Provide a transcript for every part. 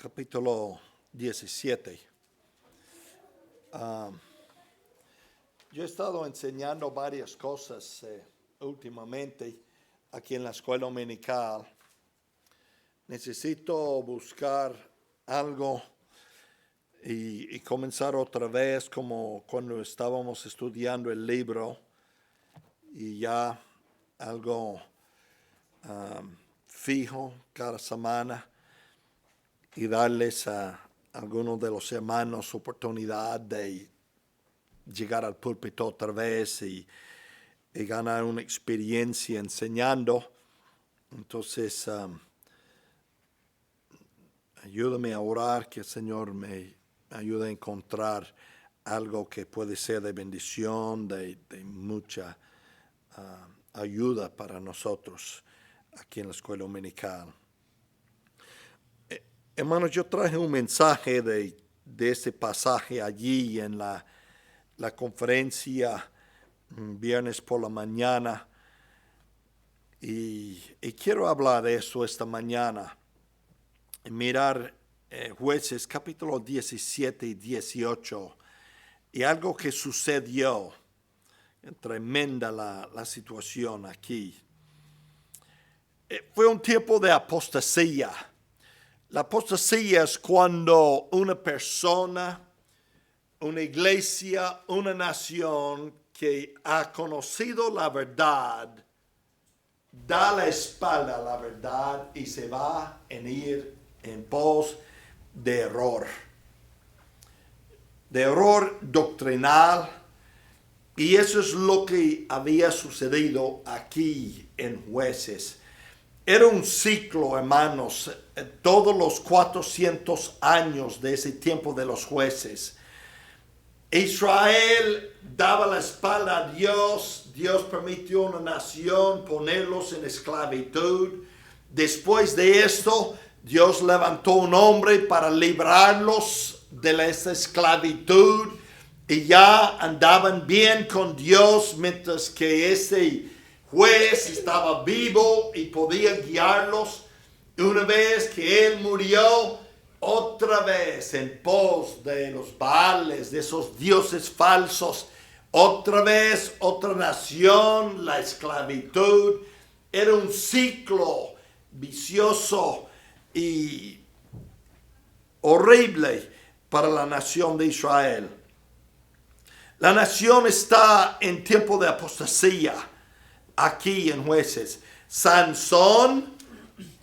capítulo 17. Yo he estado enseñando varias cosas últimamente aquí en la escuela dominical. Necesito buscar algo y comenzar otra vez como cuando estábamos estudiando el libro y ya algo fijo cada semana y darles a algunos de los hermanos oportunidad de llegar al púlpito otra vez y ganar una experiencia enseñando. Entonces, ayúdame a orar que el Señor me ayude a encontrar algo que puede ser de bendición, de mucha ayuda para nosotros aquí en la escuela dominical. Hermanos, yo traje un mensaje de este pasaje allí en la conferencia viernes por la mañana y quiero hablar de eso esta mañana. Mirar Jueces capítulo 17 y 18 y algo que sucedió. Tremenda la situación aquí. Fue un tiempo de apostasía. La apostasía es cuando una persona, una iglesia, una nación que ha conocido la verdad, da la espalda a la verdad y se va en ir en pos de error doctrinal. Y eso es lo que había sucedido aquí en Jueces. Era un ciclo, hermanos, todos los 400 años de ese tiempo de los jueces. Israel daba la espalda a Dios. Dios permitió una nación ponerlos en esclavitud. Después de esto, Dios levantó un hombre para librarlos de esa esclavitud. Y ya andaban bien con Dios mientras que ese juez estaba vivo y podía guiarlos. Una vez que él murió, otra vez en pos de los Baales, de esos dioses falsos, otra vez otra nación, la esclavitud. Era un ciclo vicioso y horrible para la nación de Israel. La nación está en tiempo de apostasía aquí en Jueces. Sansón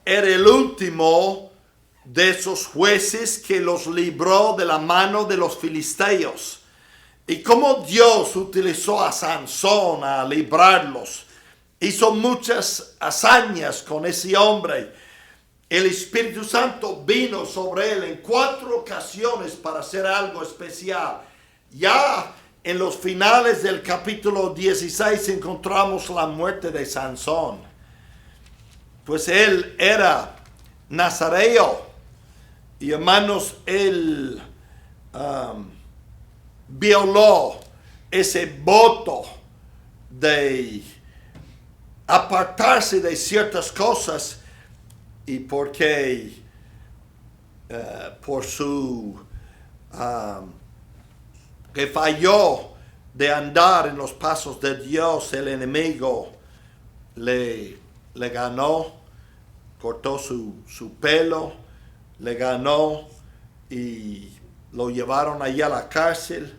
era el último de esos jueces que los libró de la mano de los filisteos. Y como Dios utilizó a Sansón a librarlos, hizo muchas hazañas con ese hombre. El Espíritu Santo vino sobre él en 4 ocasiones para hacer algo especial. Ya en los finales del capítulo 16 encontramos la muerte de Sansón. Pues él era nazareo. Y hermanos, él violó ese voto de apartarse de ciertas cosas. Y porque por su... que falló de andar en los pasos de Dios, el enemigo le ganó, cortó su pelo, le ganó y lo llevaron allá a la cárcel,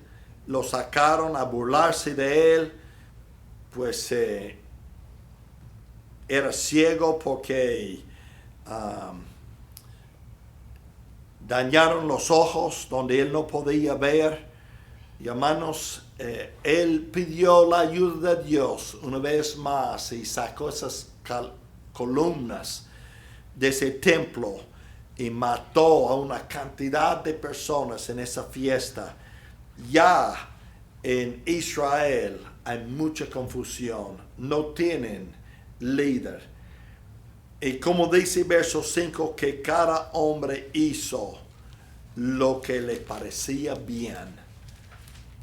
lo sacaron a burlarse de él, pues era ciego porque dañaron los ojos donde él no podía ver. Y hermanos, él pidió la ayuda de Dios una vez más y sacó esas columnas de ese templo y mató a una cantidad de personas en esa fiesta. Ya en Israel hay mucha confusión, no tienen líder. Y como dice verso 5, que cada hombre hizo lo que le parecía bien.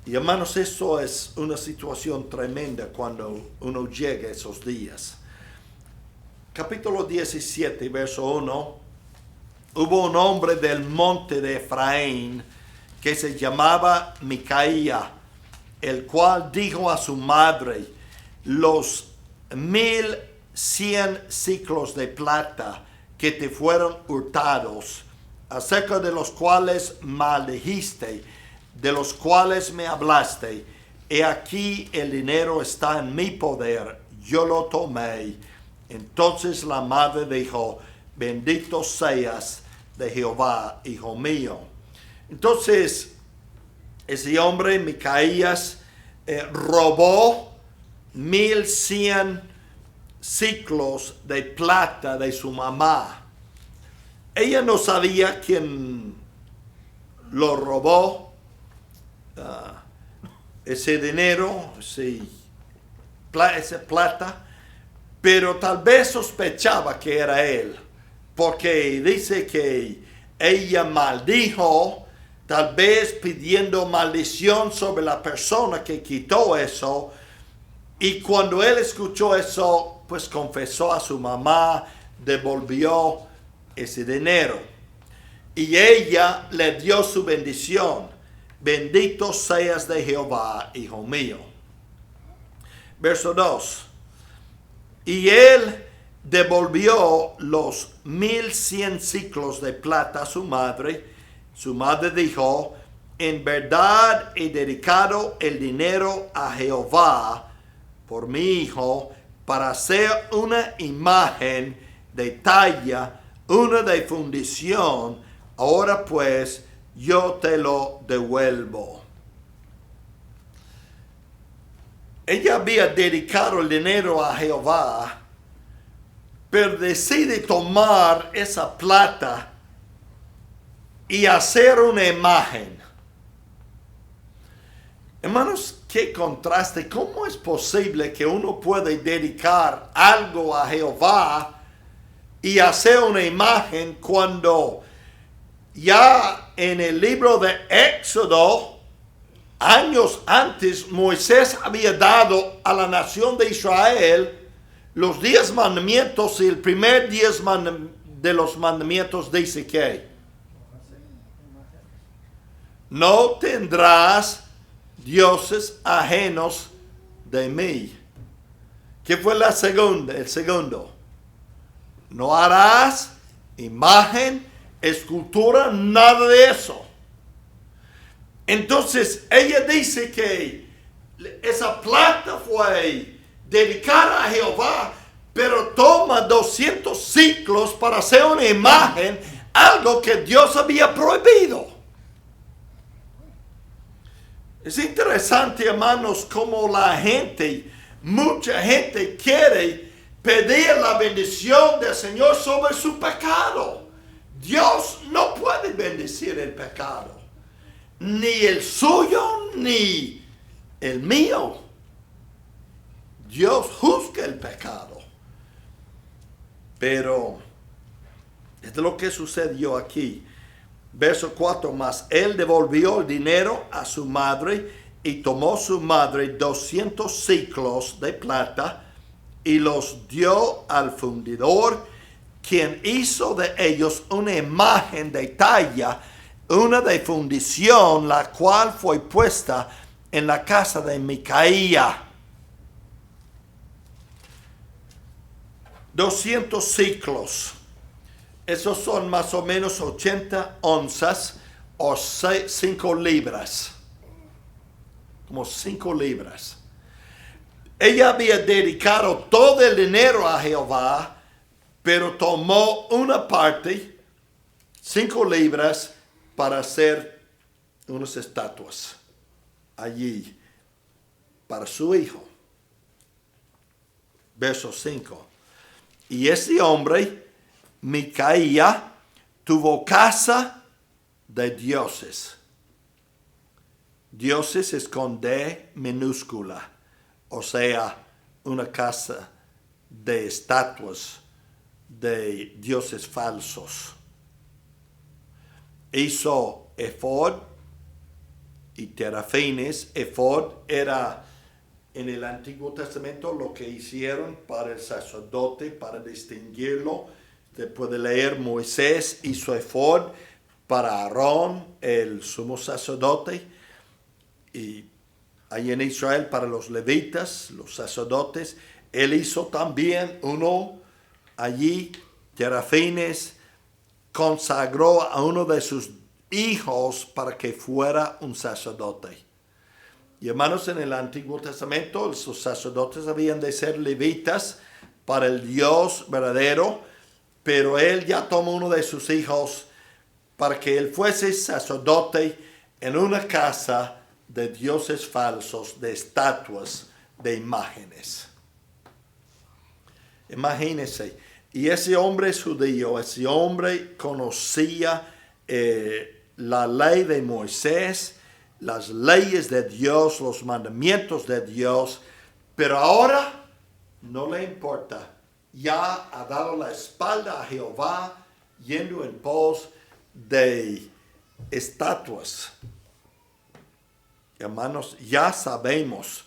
Y hermanos, eso es una situación tremenda cuando uno llega a esos días. Capítulo 17, verso 1. hubo un hombre del monte de Efraín que se llamaba Micaía, el cual dijo a su madre: los 1,100 ciclos de plata que te fueron hurtados, acerca de los cuales maldijiste, de los cuales me hablaste, he aquí el dinero está en mi poder, yo lo tomé. Entonces la madre dijo: bendito seas de Jehová, hijo mío. Entonces ese hombre, Micaías, robó 1,100 ciclos de plata de su mamá. Ella no sabía quién lo robó, ese dinero, esa plata, pero tal vez sospechaba que era él, porque dice que ella maldijo, tal vez pidiendo maldición sobre la persona que quitó eso, y cuando él escuchó eso, pues confesó a su mamá, devolvió ese dinero, y ella le dio su bendición: bendito seas de Jehová, hijo mío. Verso 2. Y él devolvió los 1,100 ciclos de plata a su madre. Su madre dijo: en verdad he dedicado el dinero a Jehová por mi hijo, para hacer una imagen de talla, una de fundición. Ahora pues yo te lo devuelvo. Ella había dedicado el dinero a Jehová, pero decide tomar esa plata y hacer una imagen. Hermanos, qué contraste. ¿Cómo es posible que uno puede dedicar algo a Jehová y hacer una imagen cuando ya en el libro de Éxodo, años antes, Moisés había dado a la nación de Israel los 10 mandamientos, y el primer 10 de los mandamientos dice que no tendrás dioses ajenos de mí. ¿Qué fue el segundo? No harás imagen, escultura, nada de eso. Entonces ella dice que esa plata fue dedicada a Jehová, pero toma 200 ciclos para hacer una imagen, algo que Dios había prohibido. Es interesante, hermanos, cómo mucha gente quiere pedir la bendición del Señor sobre su pecado. Dios no puede bendecir el pecado, ni el suyo, ni el mío. Dios juzga el pecado. Pero es lo que sucedió aquí. Verso 4 más. Él devolvió el dinero a su madre, y tomó su madre 200 ciclos de plata y los dio al fundidor, quien hizo de ellos una imagen de talla, una de fundición, la cual fue puesta en la casa de Micaía. 200 ciclos. Esos son más o menos 80 onzas o 5 libras. Como 5 libras. Ella había dedicado todo el dinero a Jehová, pero tomó una parte, 5 libras, para hacer unas estatuas allí para su hijo. Verso 5. Y ese hombre, Micaía, tuvo casa de dioses. Dioses es con D minúscula, o sea, una casa de estatuas de dioses falsos. Hizo efod y terafines. Efod era en el Antiguo Testamento lo que hicieron para el sacerdote, para distinguirlo Usted puede leer Moisés hizo efod para Aarón, el sumo sacerdote, y ahí en Israel para los levitas, los sacerdotes. Él hizo también uno allí, terafines, consagró a uno de sus hijos para que fuera un sacerdote. Y hermanos, en el Antiguo Testamento, los sacerdotes habían de ser levitas para el Dios verdadero, pero él ya tomó uno de sus hijos para que él fuese sacerdote en una casa de dioses falsos, de estatuas, de imágenes. Imagínense, y ese hombre es judío, ese hombre conocía la ley de Moisés, las leyes de Dios, los mandamientos de Dios, pero ahora no le importa. Ya ha dado la espalda a Jehová, yendo en pos de estatuas. Hermanos, ya sabemos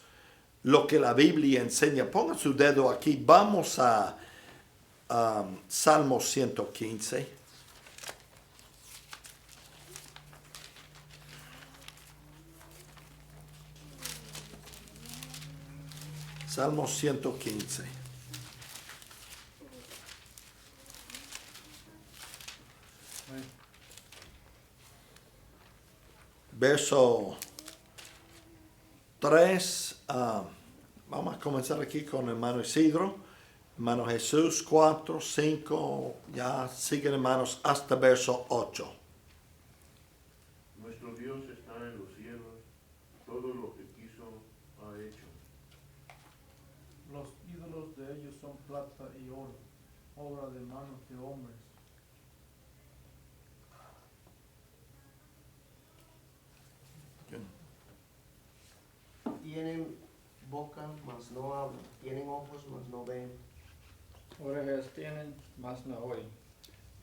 lo que la Biblia enseña. Pongan su dedo aquí. Vamos a Salmo 115. Salmo 115. Verso 3. Vamos a comenzar aquí con hermano Isidro. Hermano Jesús 4, 5. Ya siguen hermanos hasta verso 8. Nuestro Dios está en los cielos, todo lo que quiso ha hecho. Los ídolos de ellos son plata y oro, obra de manos de hombres. Tienen boca, mas no hablan. Tienen ojos, mas no ven. Orejas tienen, mas no oyen.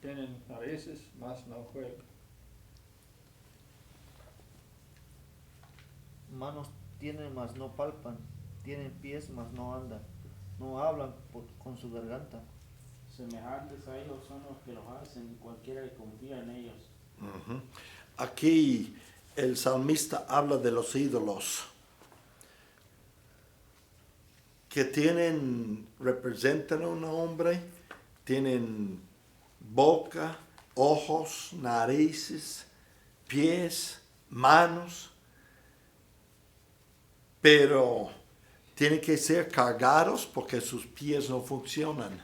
Tienen narices, mas no huelen. Manos tienen, mas no palpan. Tienen pies, mas no andan. No hablan con su garganta. Semejantes a ellos son los que los hacen, cualquiera que confía en ellos. Uh-huh. Aquí el salmista habla de los ídolos que representan a un hombre, tienen boca, ojos, narices, pies, manos, pero tienen que ser cargados porque sus pies no funcionan,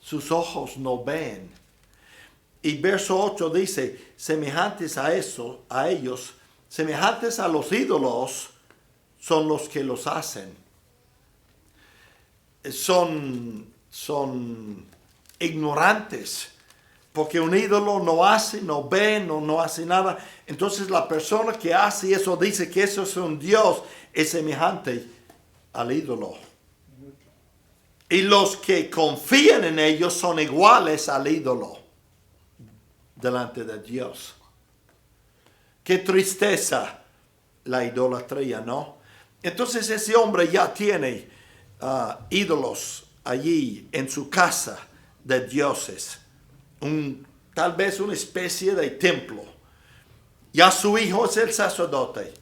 sus ojos no ven. Y verso 8 dice, semejantes a ellos, semejantes a los ídolos, son los que los hacen. Son ignorantes, porque un ídolo no hace, no ve, no hace nada. Entonces la persona que hace eso dice que eso es un Dios, es semejante al ídolo. Y los que confían en ellos son iguales al ídolo delante de Dios. Qué tristeza la idolatría, ¿no? Entonces ese hombre ya tiene ídolos allí en su casa de dioses, tal vez una especie de templo. Ya su hijo es el sacerdote.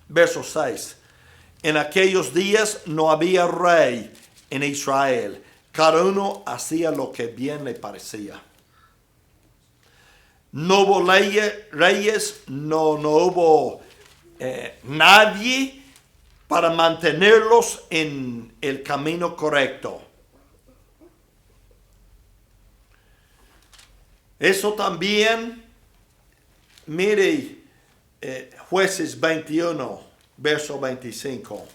Verso 6. En aquellos días no había rey en Israel. Cada uno hacía lo que bien le parecía. No hubo reyes, no hubo nadie para mantenerlos en el camino correcto. Eso también, mire, Jueces 21, verso 25.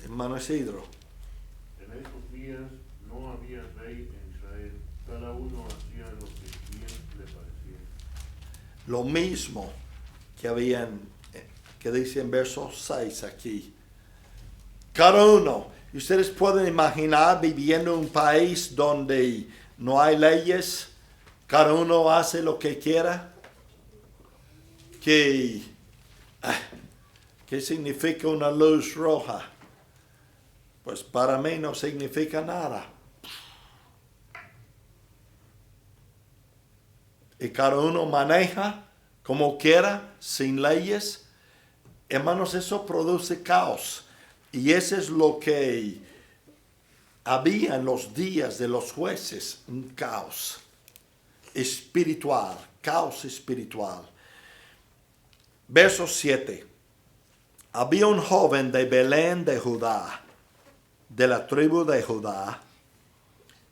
Hermano Isidro. En esos días no había rey en Israel, cada uno hacía lo que bien le parecía. Lo mismo que dice en verso 6 aquí. Cada uno, y ustedes pueden imaginar viviendo en un país donde no hay leyes, cada uno hace lo que quiera, que ¿Qué significa una luz roja? Pues para mí no significa nada. Y cada uno maneja como quiera, sin leyes. Hermanos, eso produce caos. Y eso es lo que había en los días de los jueces, un caos espiritual, caos espiritual. Verso 7. Había un joven de Belén de Judá, de la tribu de Judá,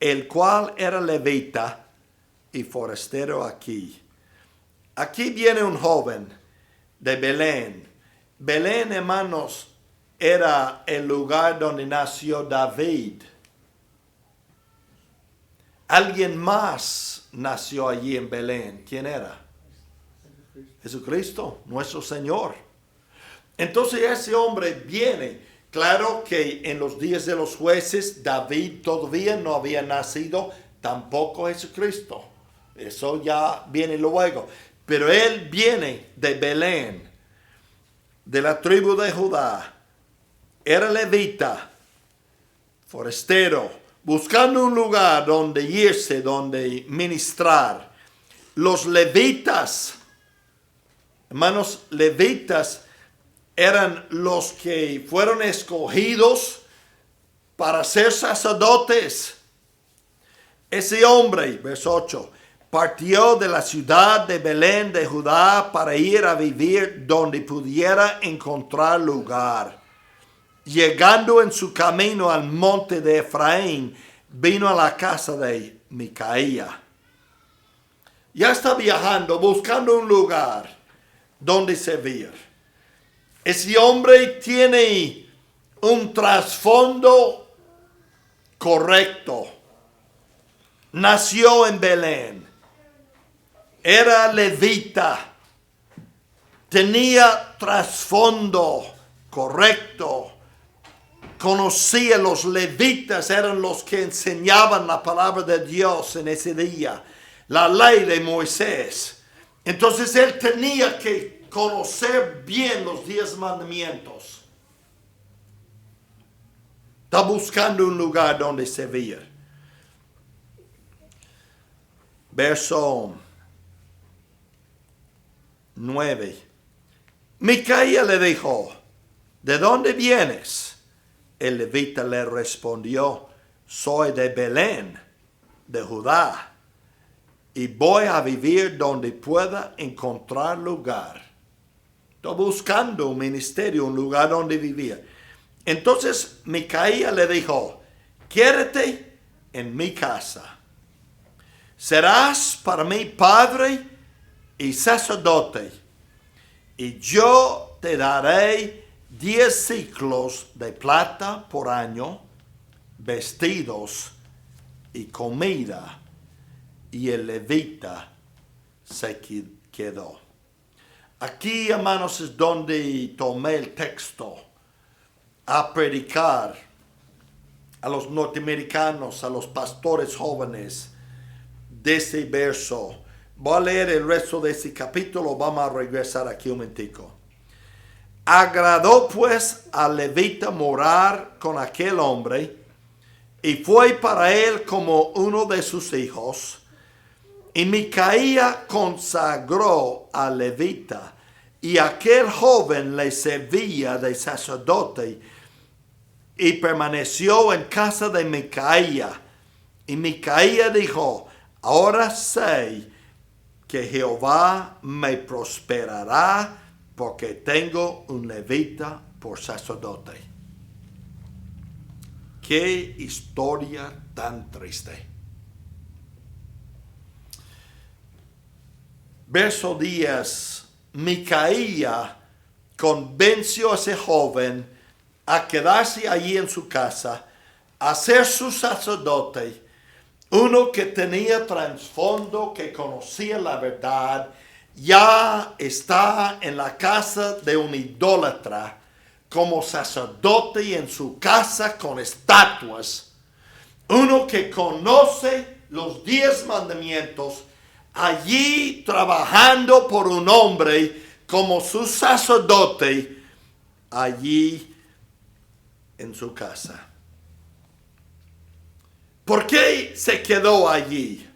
el cual era levita y forastero aquí. Aquí viene un joven de Belén. Belén, hermanos, era el lugar donde nació David. Alguien más nació allí en Belén. ¿Quién era? Jesucristo, nuestro Señor. Entonces ese hombre viene. Claro que en los días de los jueces David todavía no había nacido, tampoco Jesucristo. Eso ya viene luego. Pero él viene de Belén, de la tribu de Judá. Era levita, forastero, buscando un lugar donde irse, donde ministrar. Los levitas, hermanos, levitas eran los que fueron escogidos para ser sacerdotes. Ese hombre, verso 8, partió de la ciudad de Belén de Judá para ir a vivir donde pudiera encontrar lugar. Llegando en su camino al monte de Efraín, vino a la casa de Micaía. Ya está viajando, buscando un lugar donde servir. Ese hombre tiene un trasfondo correcto. Nació en Belén. Era levita. Tenía trasfondo correcto. Conocía, los levitas eran los que enseñaban la palabra de Dios en ese día. La ley de Moisés. Entonces él tenía que conocer bien los 10 mandamientos. Está buscando un lugar donde servir. Verso 9. Micaía le dijo, ¿de dónde vienes? El levita le respondió, soy de Belén, de Judá, y voy a vivir donde pueda encontrar lugar. Estoy buscando un ministerio, un lugar donde vivir. Entonces Micaía le dijo, quédate en mi casa. Serás para mí padre y sacerdote, y yo te daré 10 ciclos de plata por año, vestidos y comida. Y el levita se quedó. Aquí, hermanos, es donde tomé el texto a predicar a los norteamericanos, a los pastores jóvenes de ese verso. Voy a leer el resto de ese capítulo, vamos a regresar aquí un momentico. Agradó pues al levita morar con aquel hombre, y fue para él como uno de sus hijos. Y Micaía consagró al levita, y aquel joven le servía de sacerdote, y permaneció en casa de Micaía. Y Micaía dijo, ahora sé que Jehová me prosperará, porque tengo un levita por sacerdote. Qué historia tan triste. Verso 10. Micaía convenció a ese joven a quedarse allí en su casa, a ser su sacerdote, uno que tenía trasfondo, que conocía la verdad. Ya está en la casa de un idólatra como sacerdote en su casa con estatuas. Uno que conoce los 10 mandamientos, allí trabajando por un hombre como su sacerdote, allí en su casa. ¿Por qué se quedó allí?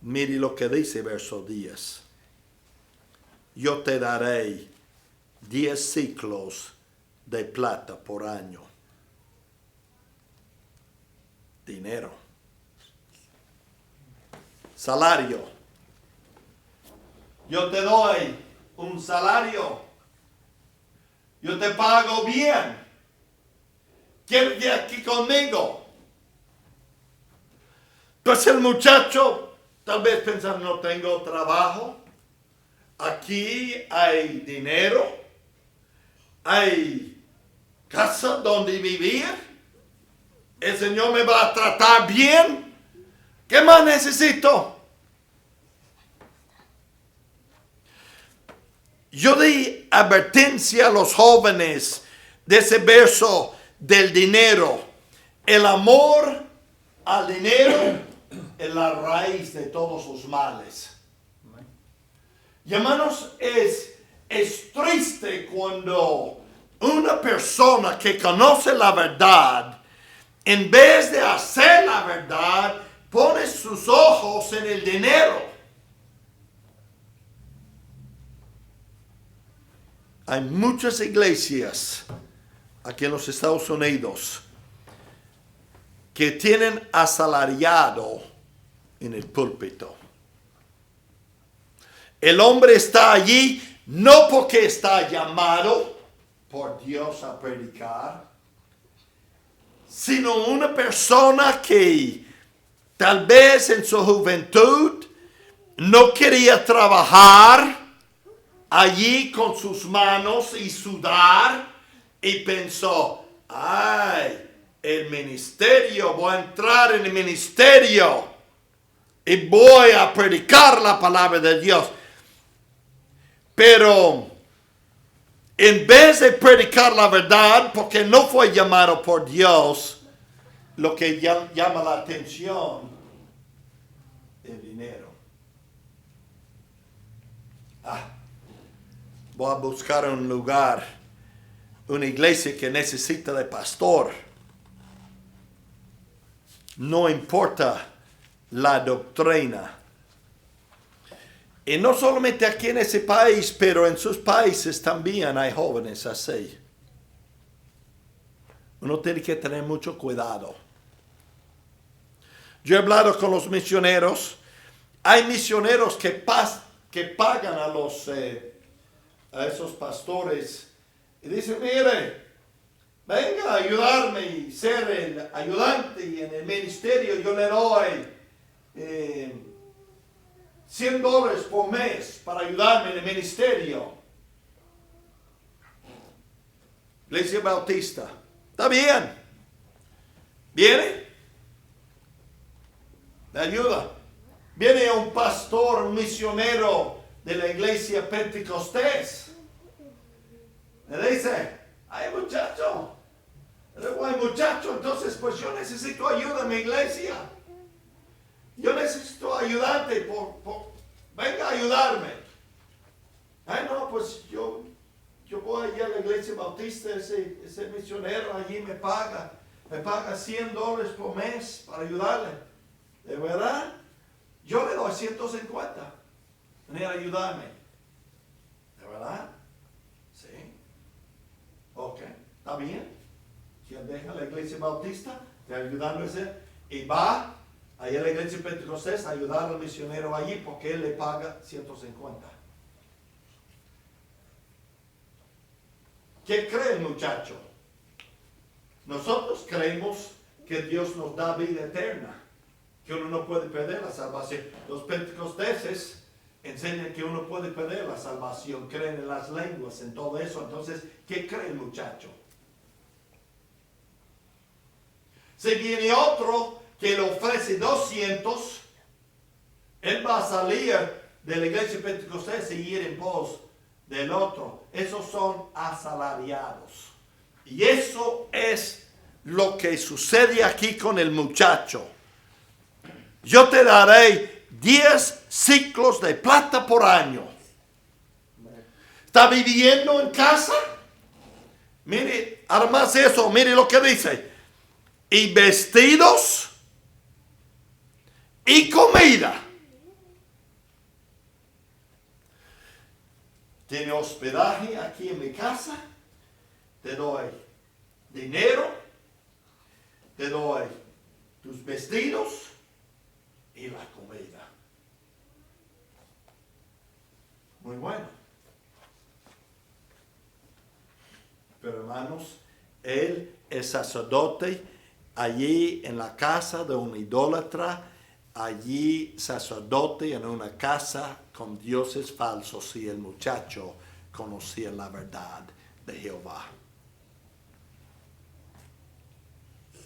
Mire lo que dice verso 10. Yo te daré 10 ciclos de plata por año. Dinero. Salario. Yo te doy un salario. Yo te pago bien. Quédate aquí conmigo. Pues el muchacho tal vez pensando, no tengo trabajo. Aquí hay dinero. Hay casa donde vivir. El Señor me va a tratar bien. ¿Qué más necesito? Yo di advertencia a los jóvenes de ese verso del dinero. El amor al dinero es la raíz de todos los males. Y hermanos, es triste cuando una persona que conoce la verdad, en vez de hacer la verdad, pone sus ojos en el dinero. Hay muchas iglesias aquí en los Estados Unidos que tienen asalariado en el púlpito. El hombre está allí no porque está llamado por Dios a predicar, sino una persona que tal vez en su juventud no quería trabajar allí con sus manos y sudar y pensó, ay, el ministerio, voy a entrar en el ministerio y voy a predicar la palabra de Dios. Pero en vez de predicar la verdad, porque no fue llamado por Dios, lo que llama la atención, el dinero. Voy a buscar un lugar, una iglesia que necesita de pastor. No importa la doctrina. Y no solamente aquí en ese país, pero en sus países también hay jóvenes así. Uno tiene que tener mucho cuidado. Yo he hablado con los misioneros. Hay misioneros que pagan a esos pastores y dicen, mire, venga a ayudarme y ser el ayudante y en el ministerio yo le doy $100 por mes para ayudarme en el ministerio. Iglesia Bautista. Está bien. ¿Viene? Me ayuda. Viene un pastor, un misionero de la iglesia Pentecostés. Le dice, ay muchacho, entonces pues yo necesito ayuda en mi iglesia. Yo necesito ayudarte, venga a ayudarme. Ay no, pues yo voy allá a la iglesia bautista, ese misionero allí me paga $100 por mes para ayudarle. ¿De verdad? Yo le doy 150. Venir a ayudarme. ¿De verdad? Sí. Ok, está bien. Si él deja la iglesia bautista, te ayudando y va allá a la iglesia Pentecostés a ayudar al misionero allí porque él le paga 150. ¿Qué cree el muchacho? Nosotros creemos que Dios nos da vida eterna, que uno no puede perder la salvación. Los pentecosteses enseñan que uno puede perder la salvación, creen en las lenguas, en todo eso. Entonces, ¿qué cree el muchacho? Si viene otro que le ofrece 200, él va a salir de la iglesia pentecostés y ir en pos del otro. Esos son asalariados. Y eso es lo que sucede aquí con el muchacho. Yo te daré 10 ciclos de plata por año. ¿Está viviendo en casa? Mire, además de eso, mire lo que dice. Y vestidos y comida. Tiene hospedaje aquí en mi casa. Te doy dinero. Te doy tus vestidos y la comida. Muy bueno. Pero hermanos, él es sacerdote allí en la casa de un idólatra, allí sacerdote en una casa con dioses falsos, y el muchacho conocía la verdad de Jehová.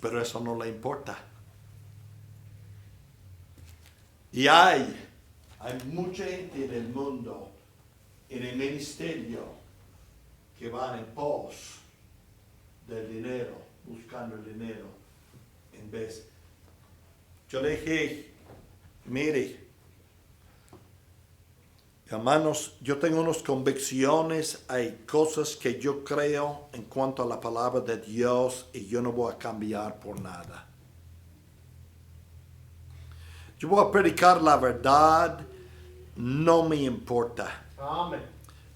Pero eso no le importa. Y hay mucha gente en el mundo, en el ministerio, que van en pos del dinero, buscando el dinero, en vez. Yo le dije, mire, hermanos, yo tengo unas convicciones, hay cosas que yo creo en cuanto a la palabra de Dios y yo no voy a cambiar por nada. Yo voy a predicar la verdad, no me importa. Amén.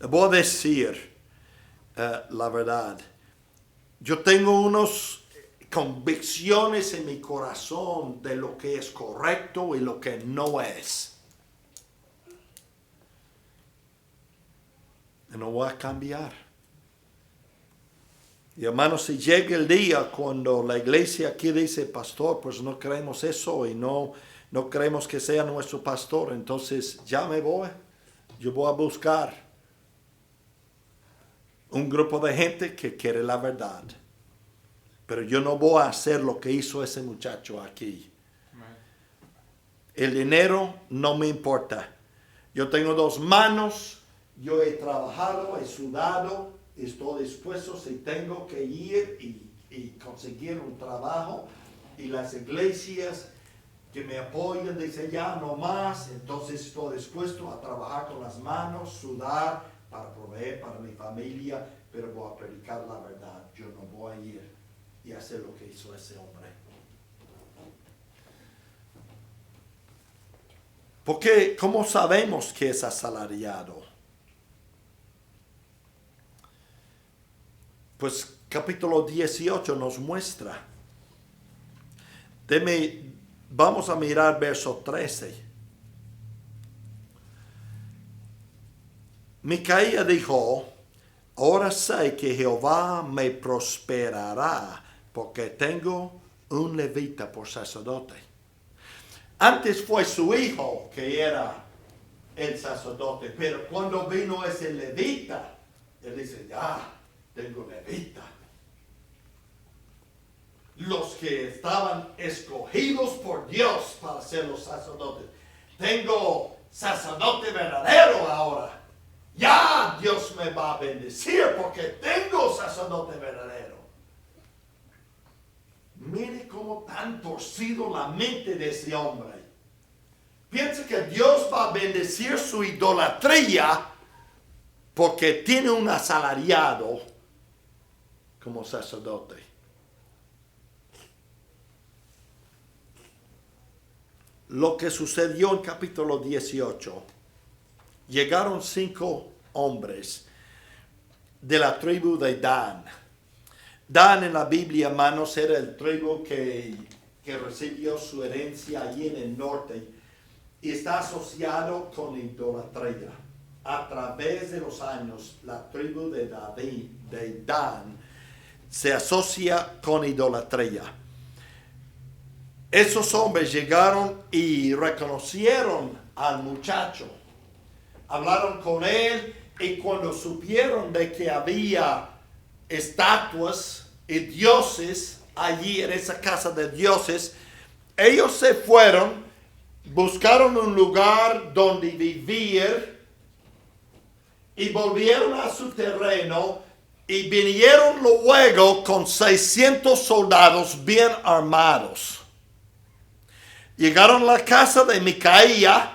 Le voy a decir la verdad. Yo tengo unas convicciones en mi corazón de lo que es correcto y lo que no es. Y no voy a cambiar. Y hermanos, si llega el día cuando la iglesia aquí dice, pastor, pues no queremos eso y no queremos que sea nuestro pastor, entonces ya me voy. Yo voy a buscar un grupo de gente que quiere la verdad. Pero yo no voy a hacer lo que hizo ese muchacho aquí. El dinero no me importa. Yo tengo 2 manos. Yo he trabajado, he sudado. Estoy dispuesto si tengo que ir y conseguir un trabajo. Y las iglesias que me apoyan dicen ya no más. Entonces estoy dispuesto a trabajar con las manos, sudar para proveer para mi familia. Pero voy a predicar la verdad. Yo no voy a ir y hacer lo que hizo ese hombre. Porque, ¿cómo sabemos que es asalariado? Pues capítulo 18 nos muestra. Vamos a mirar verso 13. Micaía dijo, ahora sé que Jehová me prosperará porque tengo un levita por sacerdote. Antes fue su hijo que era el sacerdote, pero cuando vino ese levita, él dice, ya, tengo levita. Los que estaban escogidos por Dios para ser los sacerdotes. Tengo sacerdote verdadero ahora. Ya Dios me va a bendecir porque tengo sacerdote verdadero. Mire cómo tan torcido la mente de ese hombre. Piensa que Dios va a bendecir su idolatría porque tiene un asalariado como sacerdote. Lo que sucedió en capítulo 18. Llegaron 5 hombres de la tribu de Dan. Dan en la Biblia, hermanos, era el tribu que recibió su herencia allí en el norte y está asociado con idolatría. A través de los años, la tribu de Dan, se asocia con idolatría. Esos hombres llegaron y reconocieron al muchacho. Hablaron con él y cuando supieron de que había estatuas y dioses allí en esa casa de dioses, ellos se fueron, buscaron un lugar donde vivir y volvieron a su terreno y vinieron luego con 600 soldados bien armados. Llegaron a la casa de Micaía,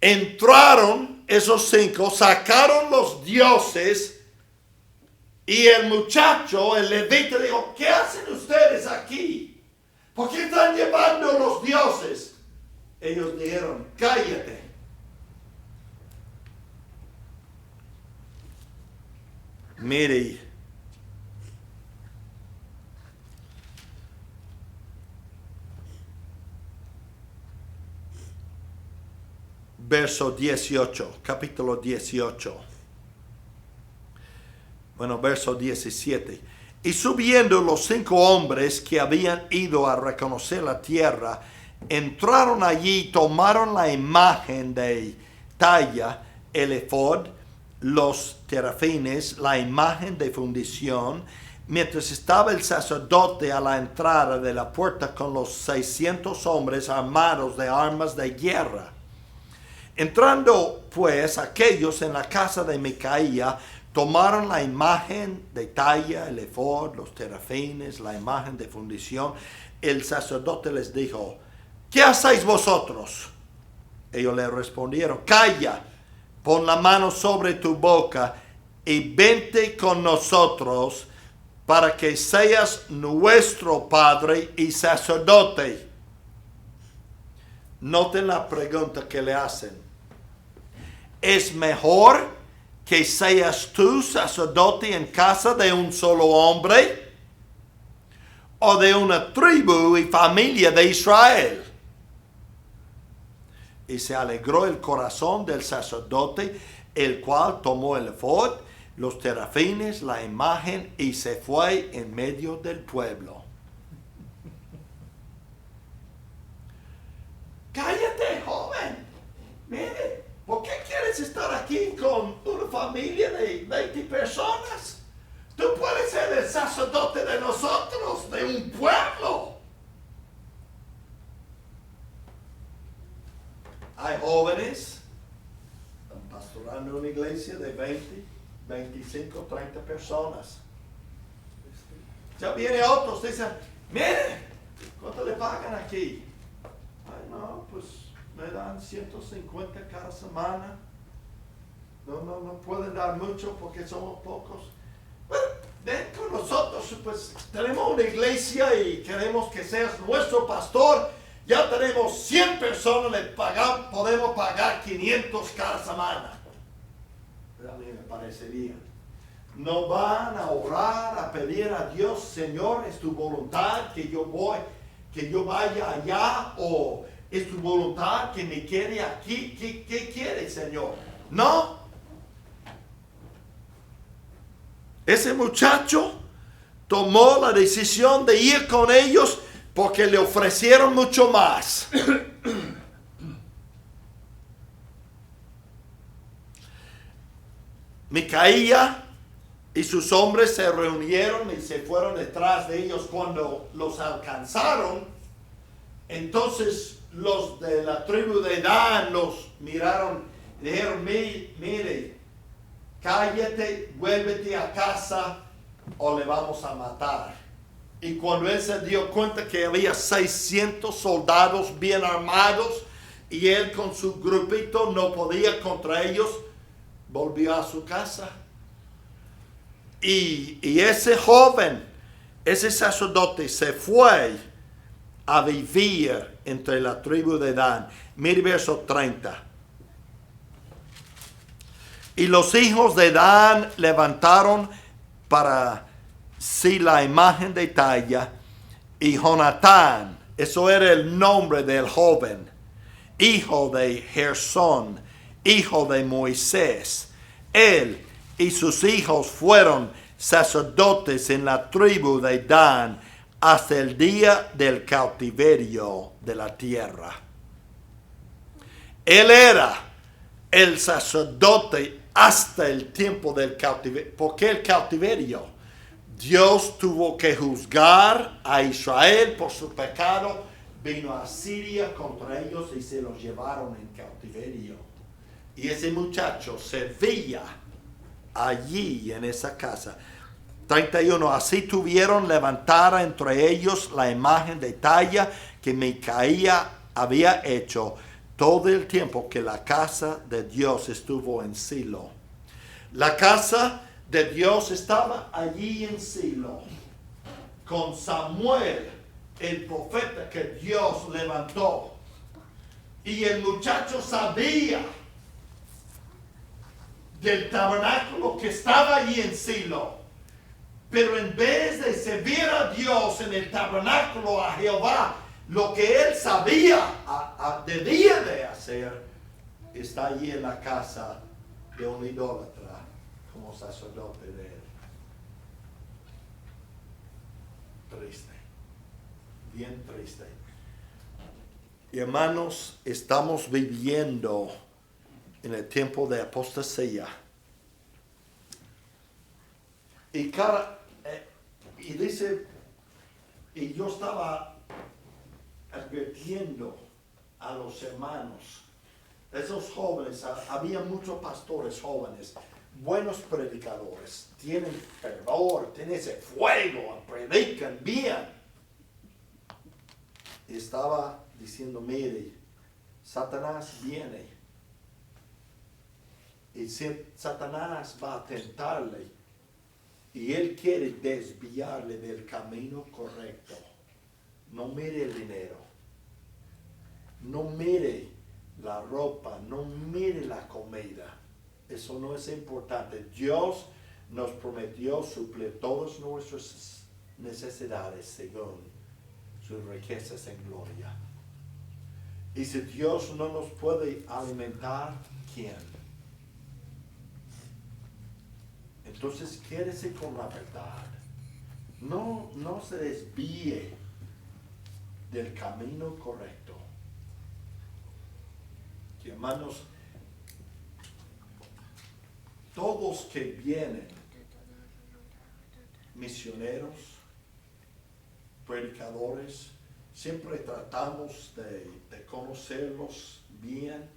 entraron esos 5, sacaron los dioses y el muchacho, el levita, dijo, ¿qué hacen ustedes aquí? ¿Por qué están llevando los dioses? Ellos dijeron, cállate. Mire, verso 18, capítulo 18. Bueno, verso 17. Y subiendo los 5 hombres que habían ido a reconocer la tierra, entraron allí y tomaron la imagen de talla, el efod, los terafines, la imagen de fundición, mientras estaba el sacerdote a la entrada de la puerta con los 600 hombres armados de armas de guerra. Entrando pues aquellos en la casa de Micaía, tomaron la imagen de talla, el efod, los terafines, la imagen de fundición. El sacerdote les dijo, ¿qué hacéis vosotros? Ellos le respondieron, calla, pon la mano sobre tu boca y vente con nosotros para que seas nuestro padre y sacerdote. Noten la pregunta que le hacen. ¿Es mejor que seas tú sacerdote en casa de un solo hombre o de una tribu y familia de Israel? Y se alegró el corazón del sacerdote, el cual tomó el efod, los terafines, la imagen, y se fue en medio del pueblo. Cállate, joven. Mire, ¿por qué quieres estar aquí con una familia de 20 personas? Tú puedes ser el sacerdote de nosotros, de un pueblo. Hay jóvenes, están pastorando una iglesia de 20, 25, 30 personas. Ya viene otros, dicen, mire, ¿cuánto le pagan aquí? Ay, no, pues me dan 150 cada semana. No pueden dar mucho porque somos pocos. Bueno, ven con nosotros, pues tenemos una iglesia y queremos que seas nuestro pastor. Ya tenemos 100 personas, podemos pagar 500 cada semana. Pero a mí me parecería. No van a orar, a pedir a Dios, Señor, es tu voluntad que yo vaya allá, o es tu voluntad que me quede aquí. ¿Qué quiere, Señor? No. Ese muchacho tomó la decisión de ir con ellos porque le ofrecieron mucho más. Micaía y sus hombres se reunieron y se fueron detrás de ellos. Cuando los alcanzaron, entonces los de la tribu de Dan los miraron y dijeron, mire, cállate, vuélvete a casa o le vamos a matar. Y cuando él se dio cuenta que había 600 soldados bien armados y él con su grupito no podía contra ellos, volvió a su casa. Y ese joven, ese sacerdote se fue a vivir entre la tribu de Dan. Mire verso 30. Y los hijos de Dan levantaron para sí la imagen de talla, y Jonatán, eso era el nombre del joven, hijo de Gersón, hijo de Moisés. Él y sus hijos fueron sacerdotes en la tribu de Dan hasta el día del cautiverio de la tierra. Él era el sacerdote hasta el tiempo del cautiverio. ¿Por qué el cautiverio? Dios tuvo que juzgar a Israel por su pecado. Vino a Siria contra ellos y se los llevaron en cautiverio. Y ese muchacho servía allí en esa casa. 31. Así tuvieron levantada entre ellos la imagen de talla que Micaía había hecho, todo el tiempo que la casa de Dios estuvo en Silo. La casa de Dios estaba allí en Silo, con Samuel, el profeta que Dios levantó. Y el muchacho sabía del tabernáculo que estaba allí en Silo. Pero en vez de servir a Dios en el tabernáculo, a Jehová, lo que él sabía, debía de hacer, está allí en la casa de un idólatra como sacerdote de él. Triste, bien triste. Y hermanos, estamos viviendo en el tiempo de apostasía. Y dice, y yo estaba advirtiendo a los hermanos, esos jóvenes, había muchos pastores jóvenes, buenos predicadores, tienen fervor, tienen ese fuego, predican bien. Y estaba diciendo, mire, Satanás viene. Y Satanás va a tentarle. Y él quiere desviarle del camino correcto. No mire el dinero. No mire la ropa. No mire la comida. Eso no es importante. Dios nos prometió suplir todas nuestras necesidades según sus riquezas en gloria. Y si Dios no nos puede alimentar, ¿quién? Entonces quédese con la verdad. No se desvíe del camino correcto. Y hermanos, todos que vienen, misioneros, predicadores, siempre tratamos de conocerlos bien.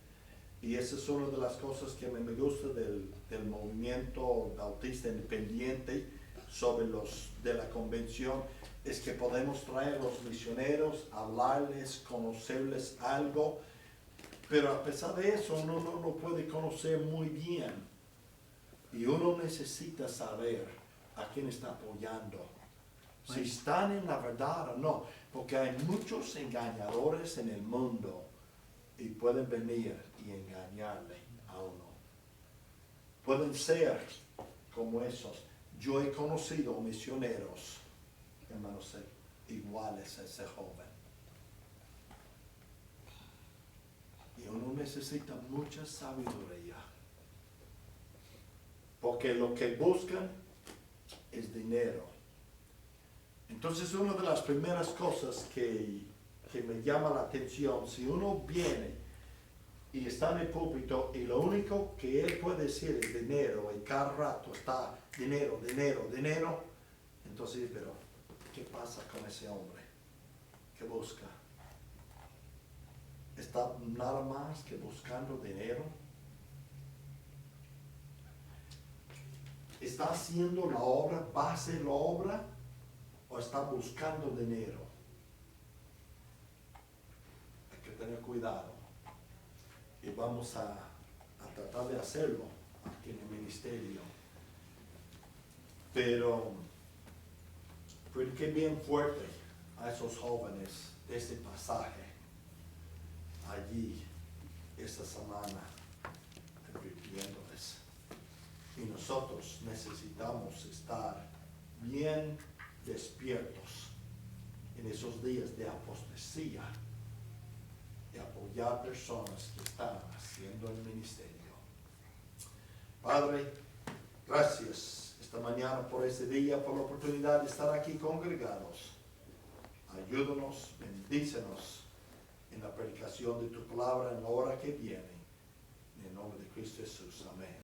Y esa es una de las cosas que me gusta del movimiento bautista independiente sobre los de la convención, es que podemos traer a los misioneros, hablarles, conocerles algo, pero a pesar de eso uno no lo puede conocer muy bien y uno necesita saber a quién está apoyando, si están en la verdad o no, porque hay muchos engañadores en el mundo y pueden venir y engañarle a uno. Pueden ser como esos. Yo he conocido misioneros, hermanos, iguales a ese joven. Y uno necesita mucha sabiduría. Porque lo que buscan es dinero. Entonces, una de las primeras cosas que me llama la atención, si uno viene y está en el púlpito y lo único que él puede decir es dinero y cada rato está dinero, dinero, dinero, entonces, pero ¿qué pasa con ese hombre? ¿Qué busca? ¿Está nada más que buscando dinero? ¿Está haciendo la obra, va a hacer la obra o está buscando dinero? Hay que tener cuidado. Y vamos a tratar de hacerlo aquí en el ministerio. Pero prediqué bien fuerte a esos jóvenes de este pasaje allí esta semana, advirtiéndoles. Y nosotros necesitamos estar bien despiertos en esos días de apostasía y apoyar personas que están haciendo el ministerio. Padre, gracias esta mañana por este día, por la oportunidad de estar aquí congregados. Ayúdanos, bendícenos en la predicación de tu palabra en la hora que viene. En el nombre de Cristo Jesús. Amén.